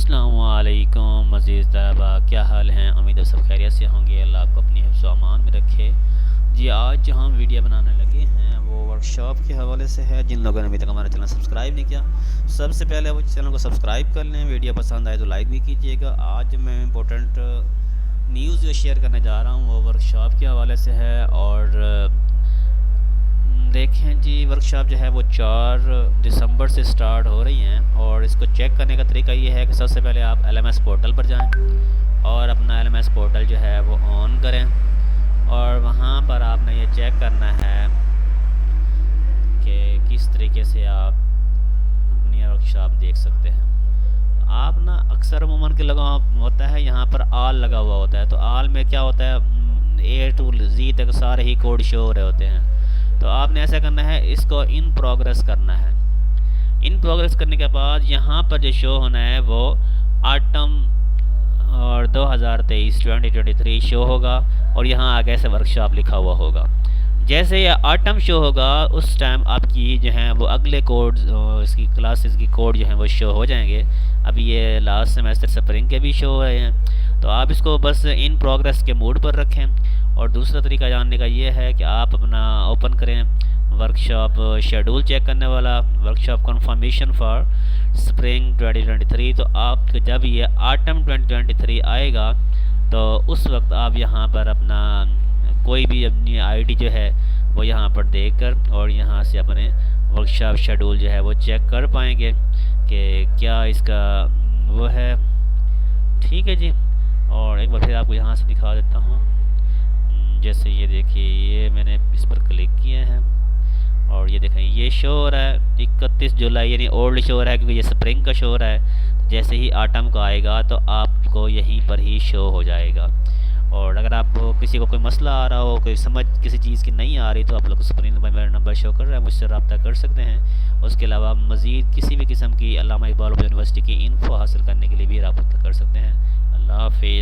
अस्सलामुअलैकुम मज़ीद तलबा, क्या हाल हैं। उम्मीद है सब खैरियत से होंगे। अल्लाह आपको अपनी हिफ्ज़ व अमान में रखे। जी, आज जो हम वीडियो बनाने लगे हैं वो वर्कशॉप के हवाले से है। जिन लोगों ने अभी तक हमारा चैनल सब्सक्राइब नहीं किया, सबसे पहले वो चैनल को सब्सक्राइब कर लें। वीडियो पसंद आए तो लाइक भी कीजिएगा। आज मैं इम्पोर्टेंट न्यूज़ जो शेयर करने जा रहा हूँ वो वर्कशॉप के हवाले से है। और देखें जी, वर्कशॉप जो है वो 4 दिसंबर से स्टार्ट हो रही हैं। और इसको चेक करने का तरीका ये है कि सबसे पहले आप LMS पोर्टल पर जाएं और अपना LMS पोर्टल जो है वो ऑन करें। और वहाँ पर आपने ये चेक करना है कि किस तरीके से आप अपनी वर्कशॉप देख सकते हैं। आप ना अक्सर अमूमन के लगा होता है यहाँ पर आल लगा हुआ होता है। तो आल में क्या होता है, A to Z तक सारे ही कोड शो हो रहे होते हैं। तो आपने ऐसा करना है, इसको इन प्रोग्रेस करना है। इन प्रोग्रेस करने के बाद यहाँ पर जो शो होना है वो ऑटम और 2023 शो होगा। और यहाँ आगे से वर्कशॉप लिखा हुआ होगा। जैसे ये ऑटम शो होगा उस टाइम आपकी जो है वो अगले कोड, इसकी क्लासेस की कोड जो है वो शो हो जाएंगे। अभी ये लास्ट सेमेस्टर स्प्रिंग के भी शो हो रहे हैं। तो आप इसको बस इन प्रोग्रेस के मोड पर रखें। और दूसरा तरीका जानने का ये है कि आप अपना ओपन करें वर्कशॉप शेड्यूल चेक करने वाला, वर्कशॉप कंफर्मेशन फॉर स्प्रिंग 2023। तो आप जब ये ऑटम 2023 आएगा तो उस वक्त आप यहाँ पर अपना कोई भी अपनी आईडी जो है वो यहाँ पर देखकर और यहाँ से अपने वर्कशॉप शेड्यूल जो है वो चेक कर पाएंगे कि क्या इसका वो है। ठीक है जी। और एक बार फिर आपको यहाँ से दिखा देता हूँ। जैसे ये देखिए, ये मैंने इस पर क्लिक किया है और ये देखें ये शो हो रहा है 31 जुलाई, यानी ओल्ड शो हो रहा है क्योंकि ये स्प्रिंग का शो हो रहा है। जैसे ही ऑटम का आएगा तो आपको यहीं पर ही शो हो जाएगा। और अगर आपको किसी को कोई मसला आ रहा हो, कोई समझ किसी चीज़ की नहीं आ रही, तो आप लोग स्क्रीन पर मेरा नंबर शो कर रहा है, मुझसे रब्ता कर सकते हैं। उसके अलावा मज़ीद किसी भी किस्म की अल्लामा इकबाल यूनिवर्सिटी की इन्फो हासिल करने के लिए भी रब्ता कर सकते हैं। अल्लाह हाफ़िज़।